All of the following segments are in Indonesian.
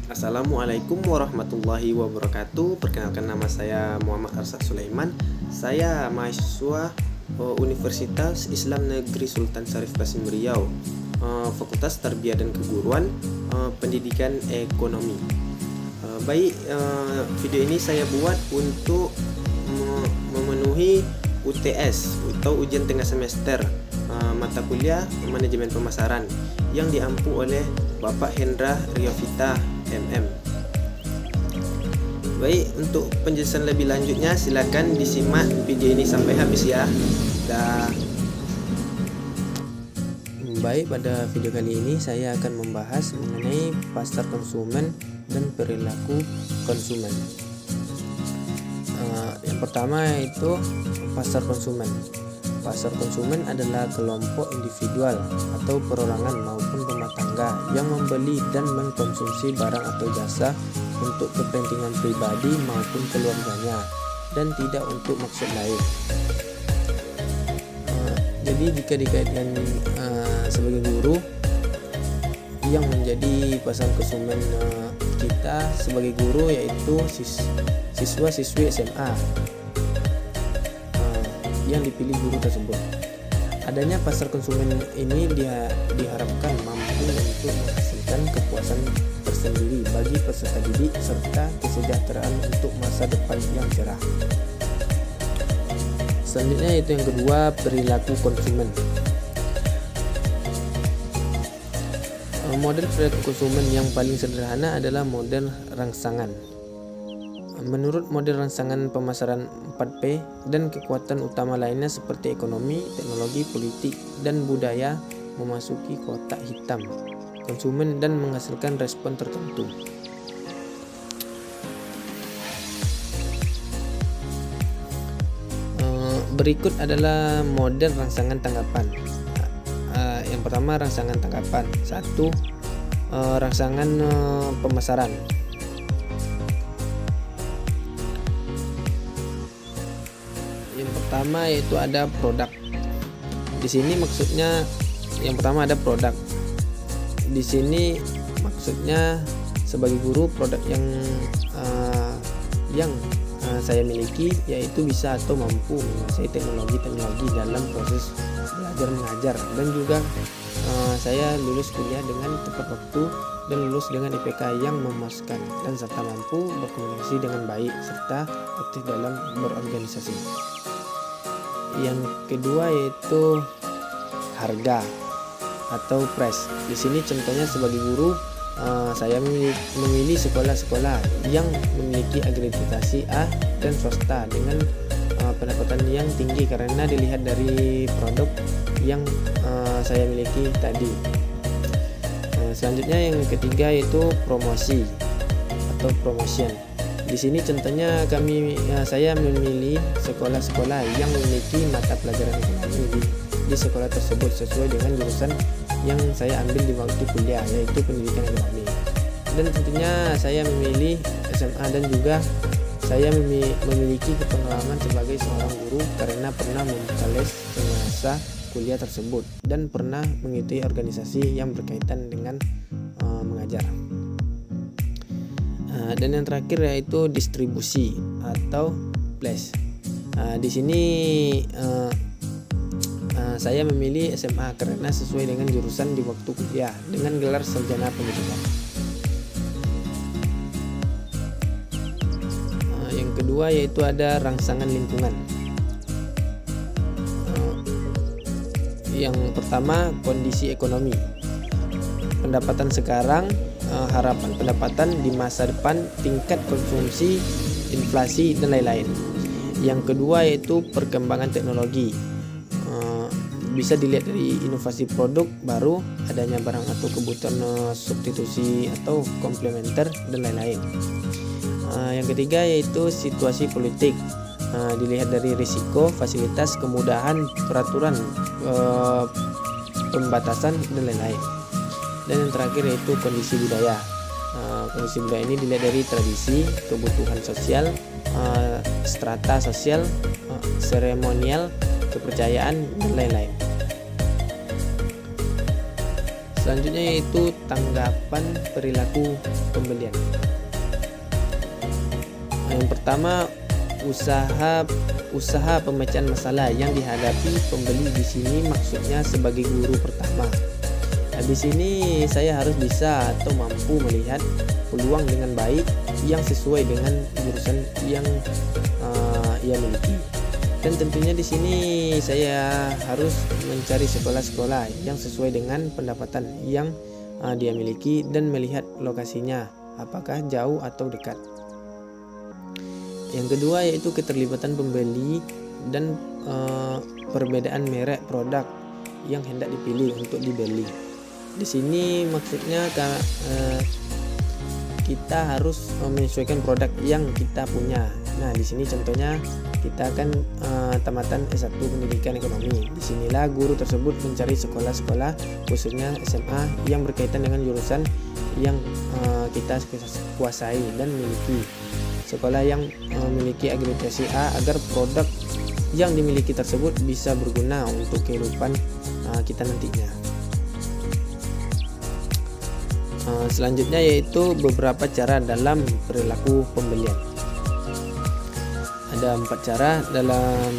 Assalamualaikum warahmatullahi wabarakatuh. Perkenalkan, nama saya Muhammad Arsyad Sulaiman. Saya mahasiswa Universitas Islam Negeri Sultan Syarif Qasim Riau, Fakultas Tarbiyah dan Keguruan, Pendidikan Ekonomi. Video ini saya buat untuk memenuhi UTS atau ujian tengah semester mata kuliah manajemen pemasaran yang diampu oleh Bapak Hendra Riofita MM. Baik, untuk penjelasan lebih lanjutnya silakan disimak video ini sampai habis ya. Baik, pada video kali ini saya akan membahas mengenai pasar konsumen dan perilaku konsumen. Yang pertama yaitu pasar konsumen. Pasar konsumen adalah kelompok individual atau perorangan maupun rumah tangga yang membeli dan mengkonsumsi barang atau jasa untuk kepentingan pribadi maupun keluarganya dan tidak untuk maksud lain. Jadi jika dikaitkan sebagai guru, yang menjadi pasar konsumen kita sebagai guru yaitu siswa-siswi SMA yang dipilih guru tersebut. Adanya pasar konsumen ini diharapkan mampu untuk menghasilkan kepuasan tersendiri bagi peserta didik serta kesejahteraan untuk masa depan yang cerah. Selanjutnya yaitu yang kedua, perilaku konsumen. Model perilaku konsumen yang paling sederhana adalah model rangsangan. Menurut model rangsangan pemasaran 4P dan kekuatan utama lainnya seperti ekonomi, teknologi, politik, dan budaya memasuki kotak hitam konsumen dan menghasilkan respon tertentu. Berikut adalah model rangsangan tanggapan. Yang pertama, rangsangan tanggapan. 1. Rangsangan pemasaran. Yang pertama yaitu ada produk. Di sini maksudnya yang pertama ada produk. Di sini maksudnya sebagai guru produk yang saya miliki yaitu bisa atau mampu menguasai teknologi dalam proses belajar mengajar, dan juga saya lulus kuliah dengan tepat waktu dan lulus dengan IPK yang memuaskan, dan serta mampu berkomunikasi dengan baik serta aktif dalam berorganisasi. Yang kedua yaitu harga atau price. Di sini contohnya sebagai guru, saya memilih sekolah-sekolah yang memiliki akreditasi A dan swasta dengan pendapatan yang tinggi karena dilihat dari produk yang saya miliki tadi. Selanjutnya yang ketiga yaitu promosi atau promotion. Di sini contohnya saya memilih sekolah-sekolah yang memiliki mata pelajaran ekonomi di sekolah tersebut sesuai dengan jurusan yang saya ambil di waktu kuliah, yaitu pendidikan ekonomi. Dan tentunya saya memilih SMA dan juga saya memiliki pengalaman sebagai seorang guru karena pernah membuka les semasa kuliah tersebut dan pernah mengikuti organisasi yang berkaitan dengan mengajar. Dan yang terakhir yaitu distribusi atau place. Di sini saya memilih SMA karena sesuai dengan jurusan di waktu kuliah dengan gelar sarjana pendidikan. Yang kedua yaitu ada rangsangan lingkungan. Yang pertama, kondisi ekonomi. Pendapatan sekarang, harapan pendapatan di masa depan, tingkat konsumsi, inflasi, dan lain-lain. Yang kedua yaitu perkembangan teknologi. Bisa dilihat dari inovasi produk baru, adanya barang atau kebutuhan substitusi atau komplementer, dan lain-lain. Yang ketiga yaitu situasi politik. Dilihat dari risiko, fasilitas, kemudahan, peraturan, pembatasan, dan lain-lain. Dan yang terakhir yaitu kondisi budaya. Kondisi budaya ini dilihat dari tradisi, kebutuhan sosial, strata sosial, seremonial, kepercayaan, dan lain-lain. Selanjutnya yaitu tanggapan perilaku pembelian. Yang pertama, usaha pemecahan masalah yang dihadapi pembeli di sini maksudnya sebagai guru pertama. Nah, di sini saya harus bisa atau mampu melihat peluang dengan baik yang sesuai dengan jurusan yang ia miliki. Dan tentunya di sini saya harus mencari sekolah-sekolah yang sesuai dengan pendapatan yang dia miliki dan melihat lokasinya apakah jauh atau dekat. Yang kedua yaitu keterlibatan pembeli dan perbedaan merek produk yang hendak dipilih untuk dibeli. Di sini maksudnya kita harus menyesuaikan produk yang kita punya. Nah, di sini contohnya kita akan tamatan S1 pendidikan ekonomi. Disinilah guru tersebut mencari sekolah-sekolah khususnya SMA yang berkaitan dengan jurusan yang kita kuasai dan miliki. Sekolah yang memiliki akreditasi A agar produk yang dimiliki tersebut bisa berguna untuk kehidupan kita nantinya. Selanjutnya yaitu beberapa cara dalam perilaku pembelian. Ada 4 cara dalam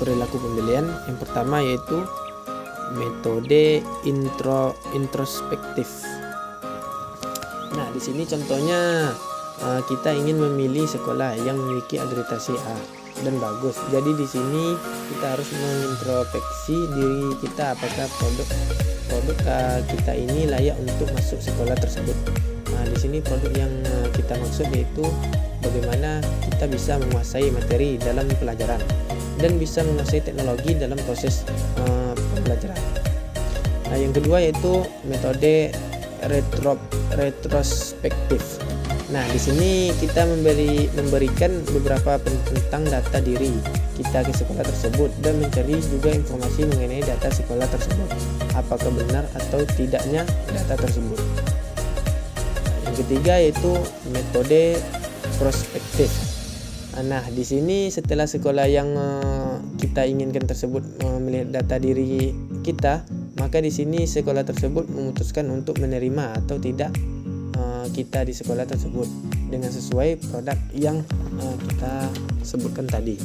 perilaku pembelian. Yang pertama yaitu metode introspektif. Nah, di sini contohnya kita ingin memilih sekolah yang memiliki akreditasi A dan bagus. Jadi di sini kita harus mengintrospeksi diri kita apakah produk kita ini layak untuk masuk sekolah tersebut. Nah, di sini produk yang kita maksud yaitu bagaimana kita bisa menguasai materi dalam pelajaran dan bisa menguasai teknologi dalam proses pembelajaran. Nah, yang kedua yaitu metode retrospektif. Nah, di sini kita memberikan beberapa tentang data diri kita ke sekolah tersebut dan mencari juga informasi mengenai data sekolah tersebut. Apakah benar atau tidaknya data tersebut. Yang ketiga yaitu metode prospektif. Nah, di sini setelah sekolah yang kita inginkan tersebut melihat data diri kita, maka di sini sekolah tersebut memutuskan untuk menerima atau tidak kita di sekolah tersebut dengan sesuai produk yang kita sebutkan tadi.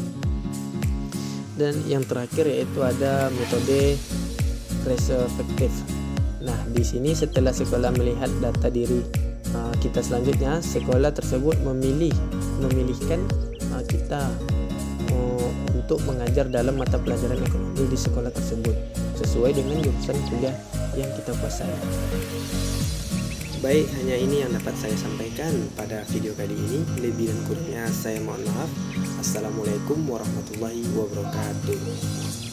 Dan yang terakhir yaitu ada metode retrospektif. Nah, di sini setelah sekolah melihat data diri kita selanjutnya, sekolah tersebut memilihkan kita untuk mengajar dalam mata pelajaran ekonomi di sekolah tersebut sesuai dengan jurusan kuliah yang kita kuasai. Baik, hanya ini yang dapat saya sampaikan pada video kali ini. Lebih dan kurangnya saya mohon maaf. Assalamualaikum warahmatullahi wabarakatuh.